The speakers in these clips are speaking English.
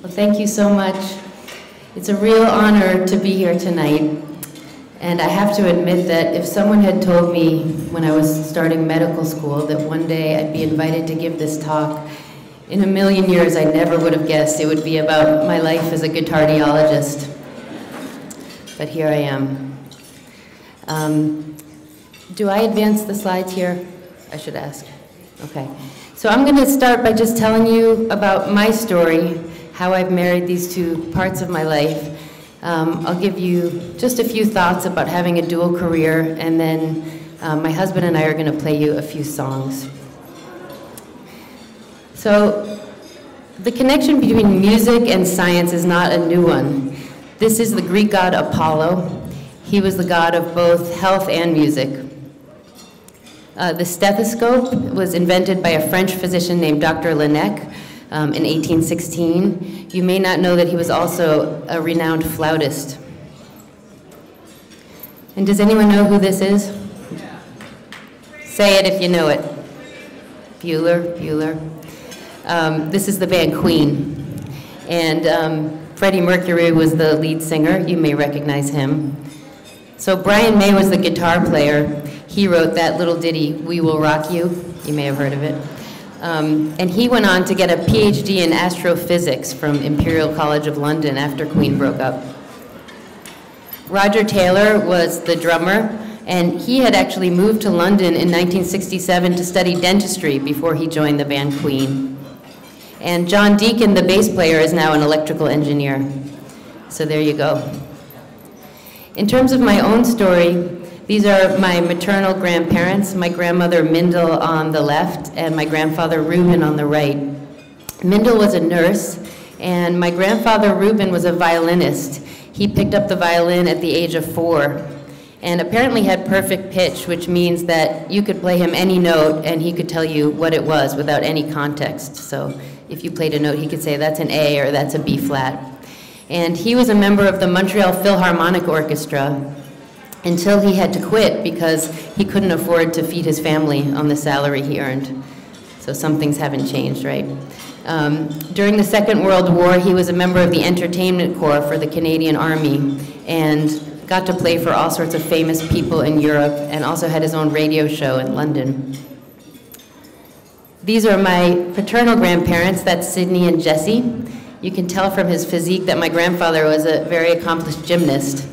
Well, thank you so much. It's a real honor to be here tonight. And I have to admit that if someone had told me when I was starting medical school that one day I'd be invited to give this talk, in a million years I never would have guessed it would be about my life as a guitardiologist. But here I am. Do I advance the slides here? I should ask. Okay. So I'm going to start by just telling you about my story, how I've married these two parts of my life. I'll give you just a few thoughts about having a dual career, and then my husband and I are going to play you a few songs. So the connection between music and science is not a new one. This is the Greek god Apollo. He was the god of both health and music. The stethoscope was invented by a French physician named Dr. Laennec in 1816. You may not know that he was also a renowned flautist. And does anyone know who this is? Say it if you know it. Bueller. This is the band Queen. And Freddie Mercury was the lead singer. You may recognize him. So Brian May was the guitar player. He wrote that little ditty, "We Will Rock You." You may have heard of it. And he went on to get a PhD in astrophysics from Imperial College of London after Queen broke up. Roger Taylor was the drummer, and he had actually moved to London in 1967 to study dentistry before he joined the band Queen. And John Deacon, the bass player, is now an electrical engineer. So there you go. In terms of my own story, these are my maternal grandparents, my grandmother Mindel on the left and my grandfather Reuben on the right. Mindel was a nurse, and my grandfather Reuben was a violinist. He picked up the violin at the age of 4 and apparently had perfect pitch, which means that you could play him any note and he could tell you what it was without any context. So if you played a note, he could say that's an A or that's a B flat. And he was a member of the Montreal Philharmonic Orchestra until he had to quit because he couldn't afford to feed his family on the salary he earned. So some things haven't changed, right? During the Second World War, he was a member of the Entertainment Corps for the Canadian Army and got to play for all sorts of famous people in Europe and also had his own radio show in London. These are my paternal grandparents. That's Sidney and Jesse. You can tell from his physique that my grandfather was a very accomplished gymnast.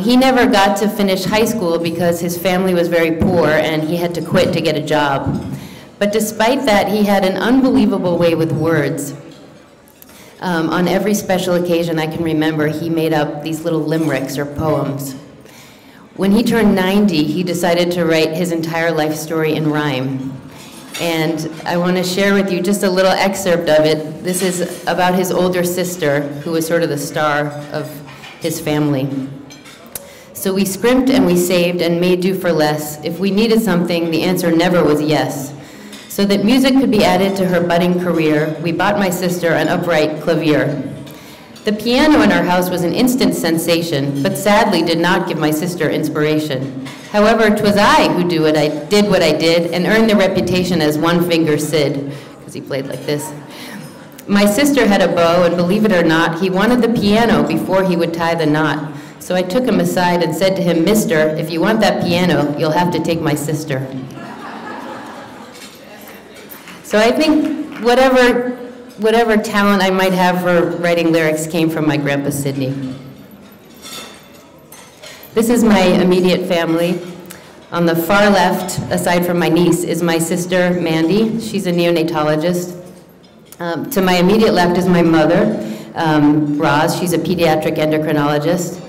He never got to finish high school because his family was very poor and he had to quit to get a job. But despite that, he had an unbelievable way with words. On every special occasion I can remember, he made up these little limericks or poems. When he turned 90, he decided to write his entire life story in rhyme. And I want to share with you just a little excerpt of it. This is about his older sister, who was sort of the star of his family. So we scrimped and we saved and made do for less. If we needed something, the answer never was yes. So that music could be added to her budding career, we bought my sister an upright clavier. The piano in our house was an instant sensation, but sadly did not give my sister inspiration. However, 'twas I who did what I did and earned the reputation as one-finger Sid, because he played like this. My sister had a bow, and believe it or not, he wanted the piano before he would tie the knot. So I took him aside and said to him, "Mister, if you want that piano, you'll have to take my sister." So I think whatever talent I might have for writing lyrics came from my grandpa Sidney. This is my immediate family. On the far left, aside from my niece, is my sister Mandy. She's a neonatologist. To my immediate left is my mother, Roz. She's a pediatric endocrinologist.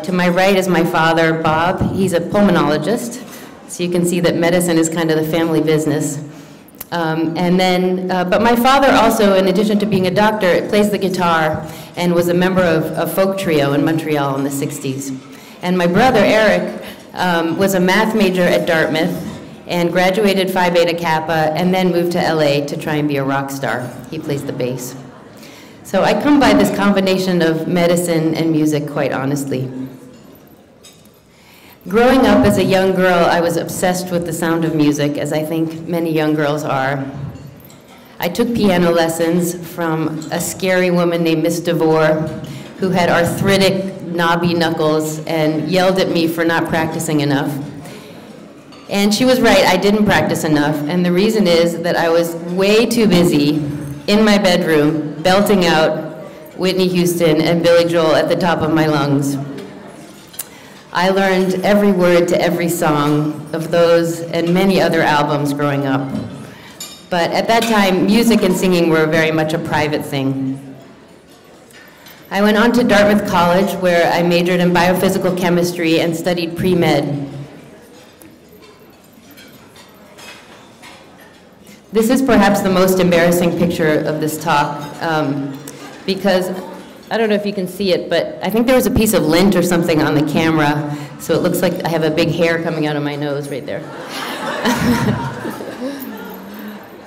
To my right is my father, Bob. He's a pulmonologist. So you can see that medicine is kind of the family business. But my father also, in addition to being a doctor, plays the guitar and was a member of a folk trio in Montreal in the 60s. And my brother, Eric, was a math major at Dartmouth and graduated Phi Beta Kappa and then moved to LA to try and be a rock star. He plays the bass. So I come by this combination of medicine and music quite honestly. Growing up as a young girl, I was obsessed with the sound of music, as I think many young girls are. I took piano lessons from a scary woman named Miss DeVore, who had arthritic, knobby knuckles and yelled at me for not practicing enough. And she was right, I didn't practice enough, and the reason is that I was way too busy in my bedroom belting out Whitney Houston and Billy Joel at the top of my lungs. I learned every word to every song of those and many other albums growing up. But at that time, music and singing were very much a private thing. I went on to Dartmouth College, where I majored in biophysical chemistry and studied pre-med. This is perhaps the most embarrassing picture of this talk, because I don't know if you can see it, but I think there was a piece of lint or something on the camera, so it looks like I have a big hair coming out of my nose right there.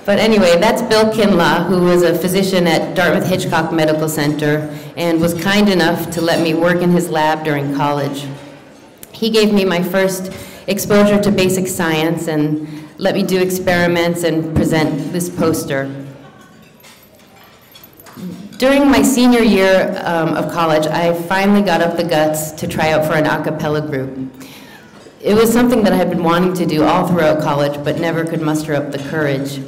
But anyway, that's Bill Kinlaw, who was a physician at Dartmouth Hitchcock Medical Center and was kind enough to let me work in his lab during college. He gave me my first exposure to basic science and let me do experiments and present this poster. During my senior year of college, I finally got up the guts to try out for an a cappella group. It was something that I had been wanting to do all throughout college, but never could muster up the courage.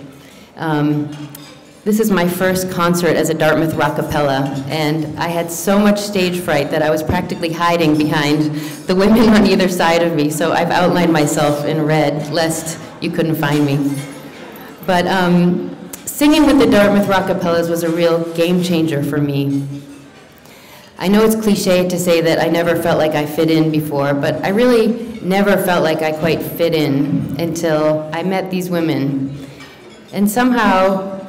This is my first concert as a Dartmouth rockapella, and I had so much stage fright that I was practically hiding behind the women on either side of me, so I've outlined myself in red, lest you couldn't find me. But singing with the Dartmouth rockapellas was a real game changer for me. I know it's cliche to say that I never felt like I fit in before, but I really never felt like I quite fit in until I met these women. And somehow,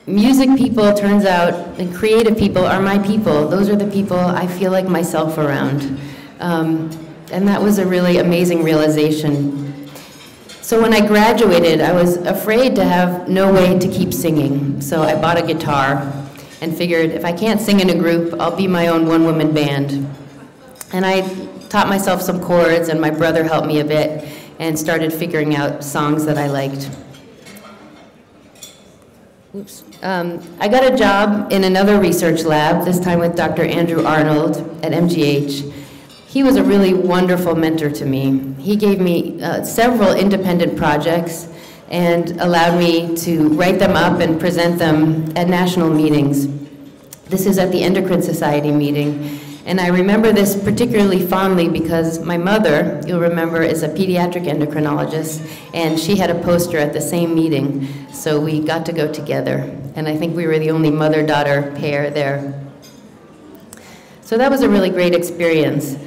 music people, turns out, and creative people are my people. Those are the people I feel like myself around. And that was a really amazing realization. So when I graduated, I was afraid to have no way to keep singing. So I bought a guitar and figured if I can't sing in a group, I'll be my own one-woman band. And I taught myself some chords, and my brother helped me a bit, and started figuring out songs that I liked. Oops. I got a job in another research lab, this time with Dr. Andrew Arnold at MGH. He was a really wonderful mentor to me. He gave me several independent projects and allowed me to write them up and present them at national meetings. This is at the Endocrine Society meeting. And I remember this particularly fondly because my mother, you'll remember, is a pediatric endocrinologist, and she had a poster at the same meeting, so we got to go together. And I think we were the only mother-daughter pair there. So that was a really great experience.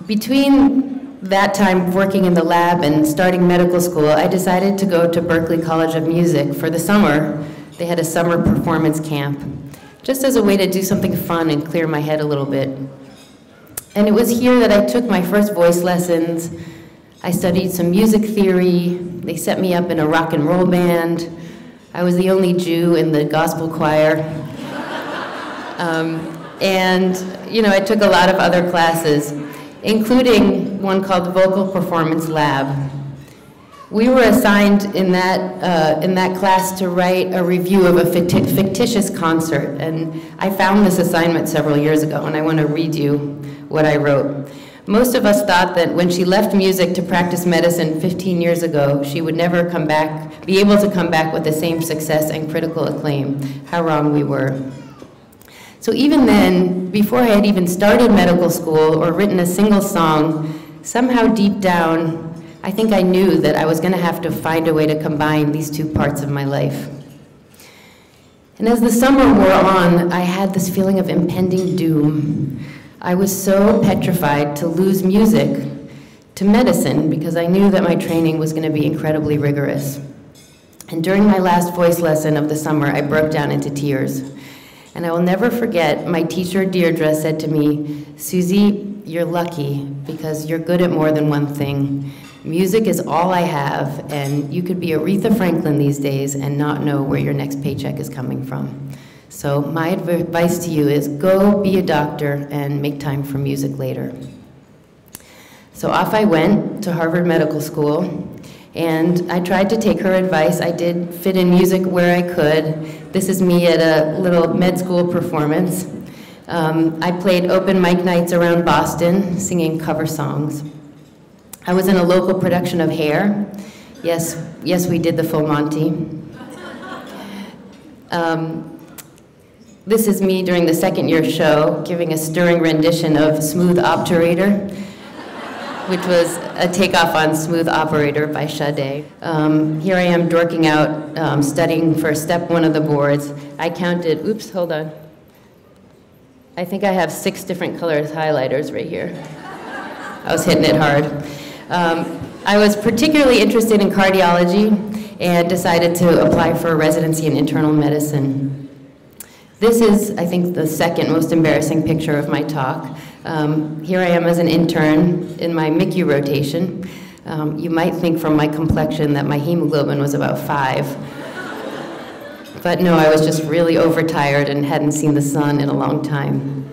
Between that time working in the lab and starting medical school, I decided to go to Berklee College of Music for the summer. They had a summer performance camp, just as a way to do something fun and clear my head a little bit. And it was here that I took my first voice lessons. I studied some music theory. They set me up in a rock and roll band. I was the only Jew in the gospel choir. And you know, I took a lot of other classes, including one called the Vocal Performance Lab. We were assigned in that class to write a review of a fictitious concert, and I found this assignment several years ago, and I want to read you what I wrote. Most of us thought that when she left music to practice medicine 15 years ago, she would never be able to come back with the same success and critical acclaim. How wrong we were. So even then, before I had even started medical school or written a single song, somehow deep down, I think I knew that I was going to have to find a way to combine these two parts of my life. And as the summer wore on, I had this feeling of impending doom. I was so petrified to lose music to medicine because I knew that my training was going to be incredibly rigorous. And during my last voice lesson of the summer, I broke down into tears. And I will never forget, my teacher, Deirdre, said to me, "Suzie, you're lucky because you're good at more than one thing. Music is all I have, and you could be Aretha Franklin these days and not know where your next paycheck is coming from. So my advice to you is go be a doctor and make time for music later." So off I went to Harvard Medical School, And I tried to take her advice. I did fit in music where I could. This is me at a little med school performance. I played open mic nights around Boston, singing cover songs. I was in a local production of Hair. Yes, we did the full Monty. This is me during the second year show, giving a stirring rendition of Smooth Operator, which was a takeoff on Smooth Operator by Sade. Here I am dorking out, studying for step 1 of the boards. I counted, oops, hold on. I think I have 6 different colors highlighters right here. I was hitting it hard. I was particularly interested in cardiology and decided to apply for a residency in internal medicine. This is, I think, the second most embarrassing picture of my talk. Here I am as an intern in my MICU rotation. You might think from my complexion that my hemoglobin was about 5. But no, I was just really overtired and hadn't seen the sun in a long time.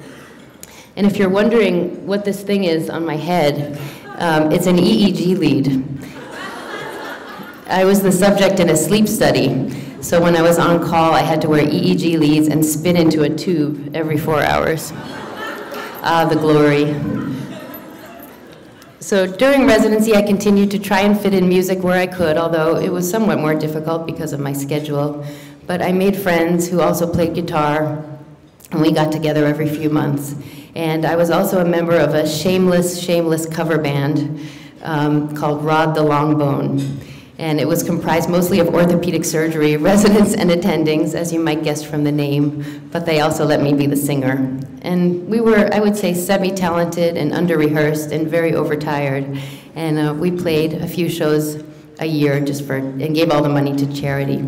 And if you're wondering what this thing is on my head, it's an EEG lead. I was the subject in a sleep study. So when I was on call, I had to wear EEG leads and spit into a tube every 4 hours. Ah, the glory. So during residency, I continued to try and fit in music where I could, although it was somewhat more difficult because of my schedule. But I made friends who also played guitar, and we got together every few months. And I was also a member of a shameless cover band called Rod the Longbone. And it was comprised mostly of orthopedic surgery residents and attendings, as you might guess from the name, but they also let me be the singer. And we were, I would say, semi-talented and under-rehearsed and very overtired. And we played a few shows a year and gave all the money to charity.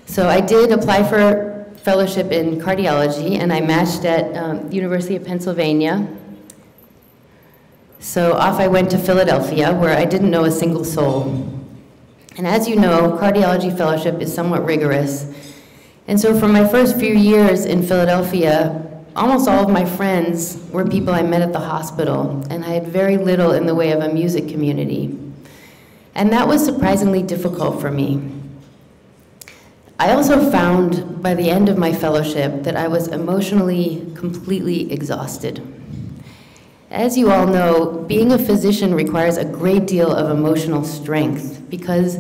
So I did apply for fellowship in cardiology, and I matched at University of Pennsylvania. So off I went to Philadelphia, where I didn't know a single soul. And as you know, Cardiology Fellowship is somewhat rigorous. And so for my first few years in Philadelphia, almost all of my friends were people I met at the hospital, and I had very little in the way of a music community. And that was surprisingly difficult for me. I also found by the end of my fellowship that I was emotionally completely exhausted. As you all know, being a physician requires a great deal of emotional strength because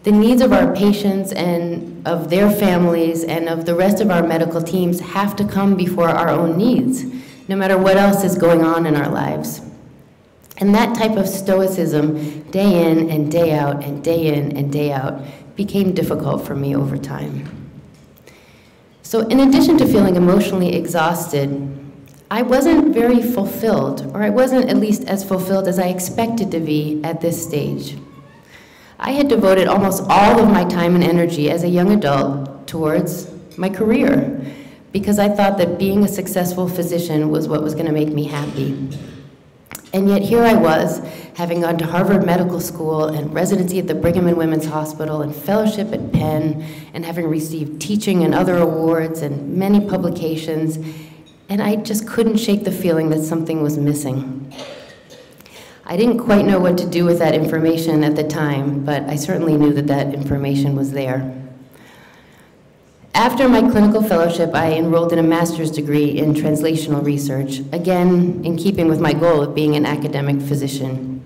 the needs of our patients and of their families and of the rest of our medical teams have to come before our own needs, no matter what else is going on in our lives. And that type of stoicism, day in and day out and day in and day out, became difficult for me over time. So in addition to feeling emotionally exhausted, I wasn't very fulfilled, or I wasn't at least as fulfilled as I expected to be at this stage. I had devoted almost all of my time and energy as a young adult towards my career because I thought that being a successful physician was what was going to make me happy. And yet here I was, having gone to Harvard Medical School and residency at the Brigham and Women's Hospital and fellowship at Penn, and having received teaching and other awards and many publications, and I just couldn't shake the feeling that something was missing. I didn't quite know what to do with that information at the time, but I certainly knew that that information was there. After my clinical fellowship, I enrolled in a master's degree in translational research, again in keeping with my goal of being an academic physician,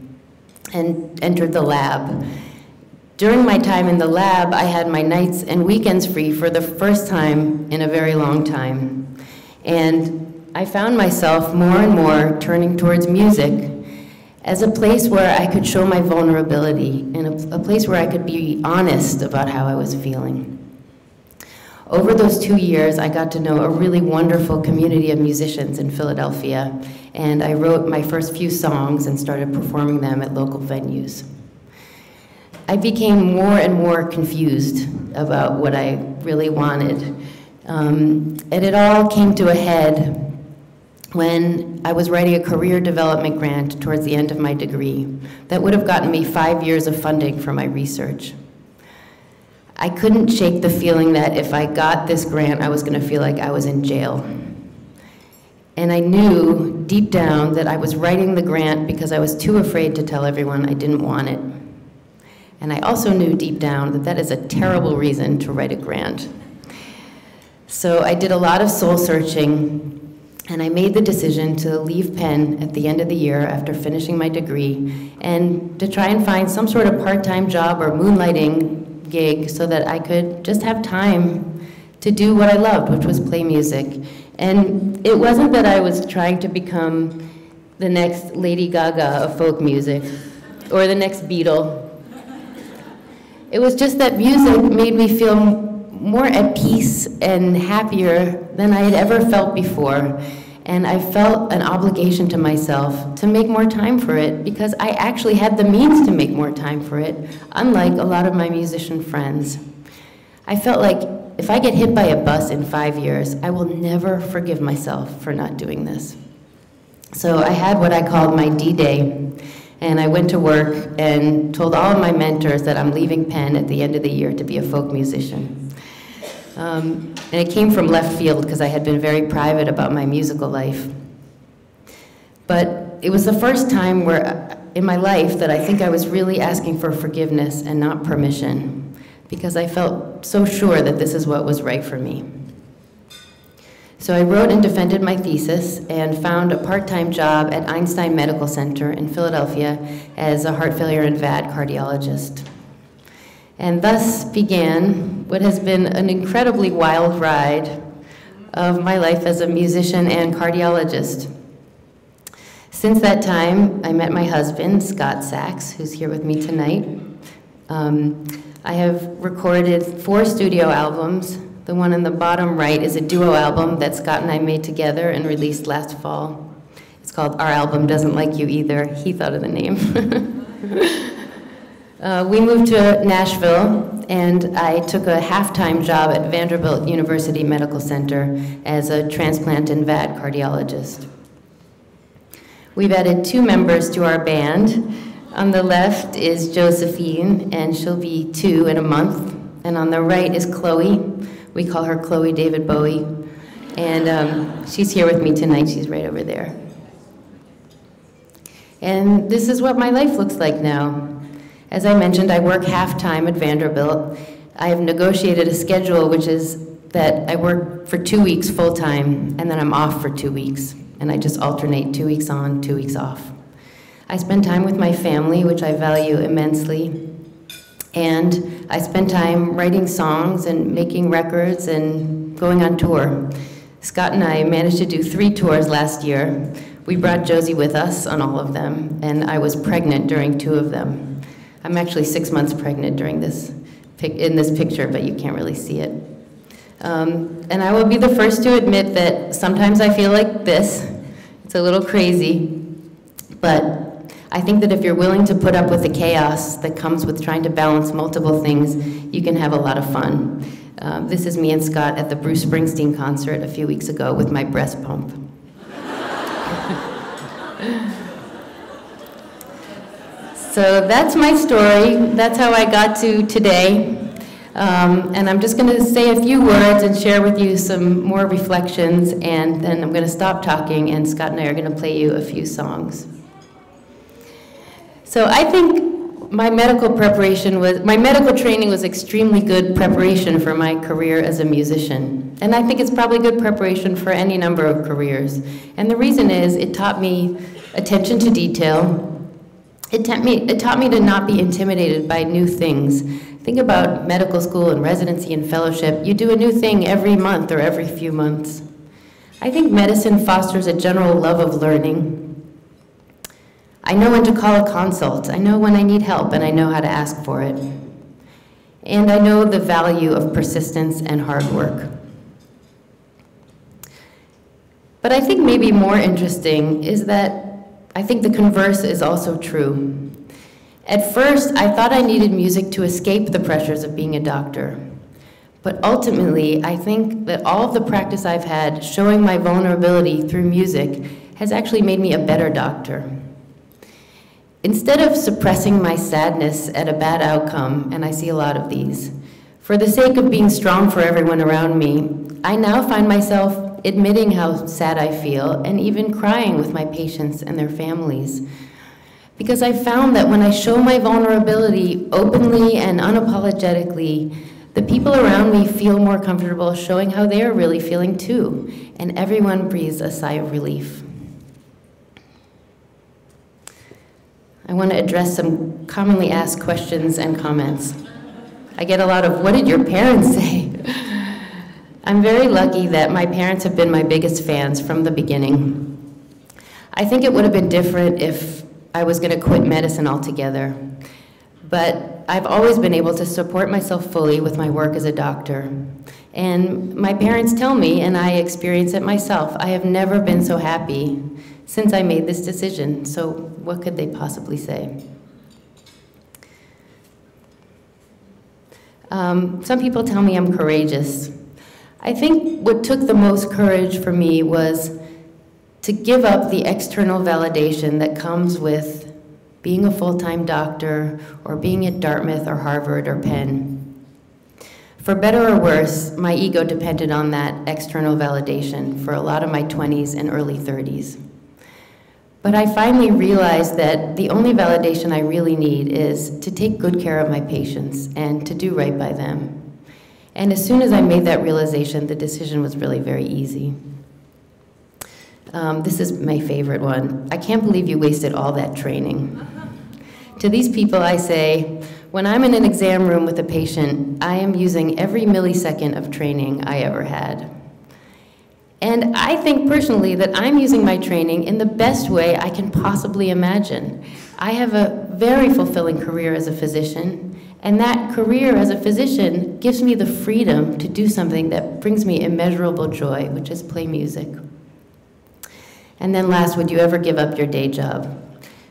and entered the lab. During my time in the lab, I had my nights and weekends free for the first time in a very long time. And I found myself more and more turning towards music as a place where I could show my vulnerability and a place where I could be honest about how I was feeling. Over those 2 years, I got to know a really wonderful community of musicians in Philadelphia, and I wrote my first few songs and started performing them at local venues. I became more and more confused about what I really wanted. And it all came to a head when I was writing a career development grant towards the end of my degree that would have gotten me 5 years of funding for my research. I couldn't shake the feeling that if I got this grant, I was going to feel like I was in jail. And I knew deep down that I was writing the grant because I was too afraid to tell everyone I didn't want it. And I also knew deep down that that is a terrible reason to write a grant. So I did a lot of soul searching, and I made the decision to leave Penn at the end of the year after finishing my degree and to try and find some sort of part-time job or moonlighting gig so that I could just have time to do what I loved, which was play music. And it wasn't that I was trying to become the next Lady Gaga of folk music or the next Beatle. It was just that music made me feel more at peace and happier than I had ever felt before. And I felt an obligation to myself to make more time for it because I actually had the means to make more time for it, unlike a lot of my musician friends. I felt like if I get hit by a bus in 5 years, I will never forgive myself for not doing this. So I had what I called my D-Day. And I went to work and told all of my mentors that I'm leaving Penn at the end of the year to be a folk musician. And it came from left field because I had been very private about my musical life. But it was the first time in my life that I think I was really asking for forgiveness and not permission, because I felt so sure that this is what was right for me. So I wrote and defended my thesis and found a part-time job at Einstein Medical Center in Philadelphia as a heart failure and VAD cardiologist. And thus began what has been an incredibly wild ride of my life as a musician and cardiologist. Since that time, I met my husband, Scott Sachs, who's here with me tonight. I have recorded 4 studio albums. The one on the bottom right is a duo album that Scott and I made together and released last fall. It's called Our Album Doesn't Like You Either. He thought of the name. We moved to Nashville, and I took a half-time job at Vanderbilt University Medical Center as a transplant and VAD cardiologist. We've added 2 members to our band. On the left is Josephine, and she'll be 2 in a month. And on the right is Chloe. We call her Chloe David Bowie. And she's here with me tonight. She's right over there. And this is what my life looks like now. As I mentioned, I work half-time at Vanderbilt. I have negotiated a schedule which is that I work for 2 weeks full-time, and then I'm off for 2 weeks. And I just alternate 2 weeks on, 2 weeks off. I spend time with my family, which I value immensely. And I spend time writing songs and making records and going on tour. Scott and I managed to do 3 tours last year. We brought Josie with us on all of them, and I was pregnant during 2 of them. I'm actually 6 months pregnant in this picture, but you can't really see it. And I will be the first to admit that sometimes I feel like this. It's a little crazy, but I think that if you're willing to put up with the chaos that comes with trying to balance multiple things, you can have a lot of fun. This is me and Scott at the Bruce Springsteen concert a few weeks ago with my breast pump. So that's my story. That's how I got to today. And I'm just going to say a few words and share with you some more reflections, and then I'm going to stop talking, and Scott and I are going to play you a few songs. So I think my medical training was extremely good preparation for my career as a musician. And I think it's probably good preparation for any number of careers. And the reason is it taught me attention to detail. It taught me to not be intimidated by new things. Think about medical school and residency and fellowship. You do a new thing every month or every few months. I think medicine fosters a general love of learning. I know when to call a consult. I know when I need help, and I know how to ask for it. And I know the value of persistence and hard work. But I think maybe more interesting is that I think the converse is also true. At first, I thought I needed music to escape the pressures of being a doctor. But ultimately, I think that all of the practice I've had showing my vulnerability through music has actually made me a better doctor. Instead of suppressing my sadness at a bad outcome, and I see a lot of these, for the sake of being strong for everyone around me, I now find myself admitting how sad I feel and even crying with my patients and their families. Because I found that when I show my vulnerability openly and unapologetically, the people around me feel more comfortable showing how they are really feeling too, and everyone breathes a sigh of relief. I want to address some commonly asked questions and comments. I get a lot of, what did your parents say? I'm very lucky that my parents have been my biggest fans from the beginning. I think it would have been different if I was going to quit medicine altogether, but I've always been able to support myself fully with my work as a doctor. And my parents tell me, and I experience it myself, I have never been so happy since I made this decision, so what could they possibly say? Some people tell me I'm courageous. I think what took the most courage for me was to give up the external validation that comes with being a full-time doctor or being at Dartmouth or Harvard or Penn. For better or worse, my ego depended on that external validation for a lot of my 20s and early 30s. But I finally realized that the only validation I really need is to take good care of my patients and to do right by them. And as soon as I made that realization, the decision was really very easy. This is my favorite one. I can't believe you wasted all that training. To these people, I say, when I'm in an exam room with a patient, I am using every millisecond of training I ever had. And I think personally that I'm using my training in the best way I can possibly imagine. I have a very fulfilling career as a physician, and that career as a physician gives me the freedom to do something that brings me immeasurable joy, which is play music. And then last, would you ever give up your day job?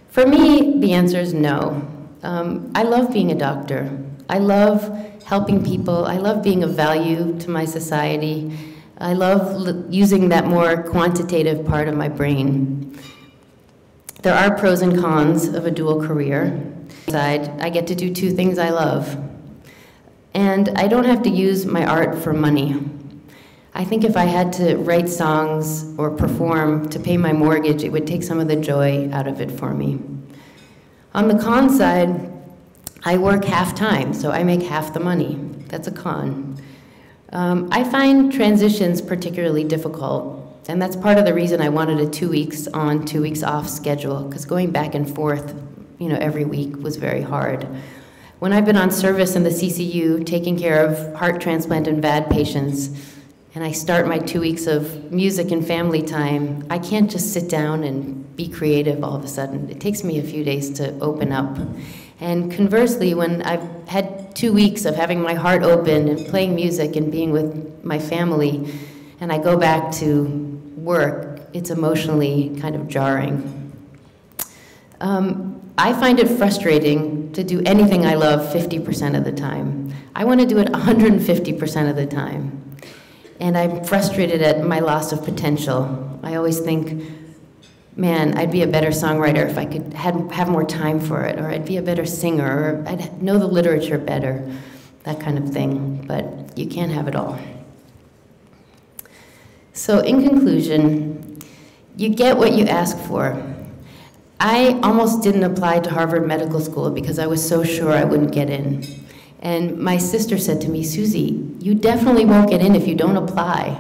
For me, the answer is no. I love being a doctor. I love helping people. I love being of value to my society. I love using that more quantitative part of my brain. There are pros and cons of a dual career. I get to do two things I love. And I don't have to use my art for money. I think if I had to write songs or perform to pay my mortgage, it would take some of the joy out of it for me. On the con side, I work half-time, so I make half the money. That's a con. I find transitions particularly difficult, and that's part of the reason I wanted a 2 weeks on, 2 weeks off schedule, because going back and forth, every week was very hard. When I've been on service in the CCU, taking care of heart transplant and VAD patients, and I start my 2 weeks of music and family time, I can't just sit down and be creative all of a sudden. It takes me a few days to open up. And conversely, when I've had 2 weeks of having my heart open and playing music and being with my family, and I go back to work, it's emotionally kind of jarring. I find it frustrating to do anything I love 50% of the time. I want to do it 150% of the time. And I'm frustrated at my loss of potential. I always think, man, I'd be a better songwriter if I could have more time for it, or I'd be a better singer, or I'd know the literature better, that kind of thing. But you can't have it all. So in conclusion, you get what you ask for. I almost didn't apply to Harvard Medical School because I was so sure I wouldn't get in. And my sister said to me, Suzie, you definitely won't get in if you don't apply.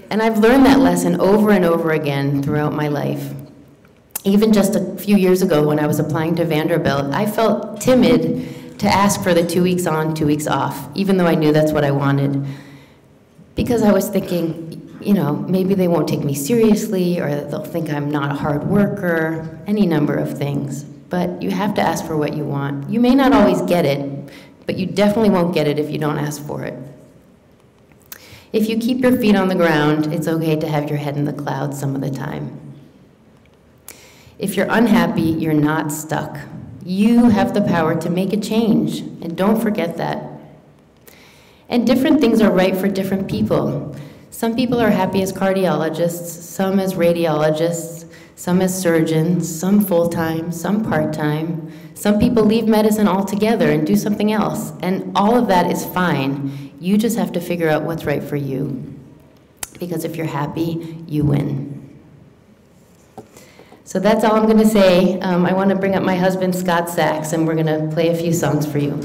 And I've learned that lesson over and over again throughout my life. Even just a few years ago when I was applying to Vanderbilt, I felt timid to ask for the 2 weeks on, 2 weeks off, even though I knew that's what I wanted. Because I was thinking, maybe they won't take me seriously, or they'll think I'm not a hard worker, any number of things. But you have to ask for what you want. You may not always get it, but you definitely won't get it if you don't ask for it. If you keep your feet on the ground, it's okay to have your head in the clouds some of the time. If you're unhappy, you're not stuck. You have the power to make a change, and don't forget that. And different things are right for different people. Some people are happy as cardiologists, some as radiologists, some as surgeons, some full-time, some part-time. Some people leave medicine altogether and do something else, and all of that is fine. You just have to figure out what's right for you. Because if you're happy, you win. So that's all I'm going to say. I want to bring up my husband, Scott Sachs, and we're going to play a few songs for you.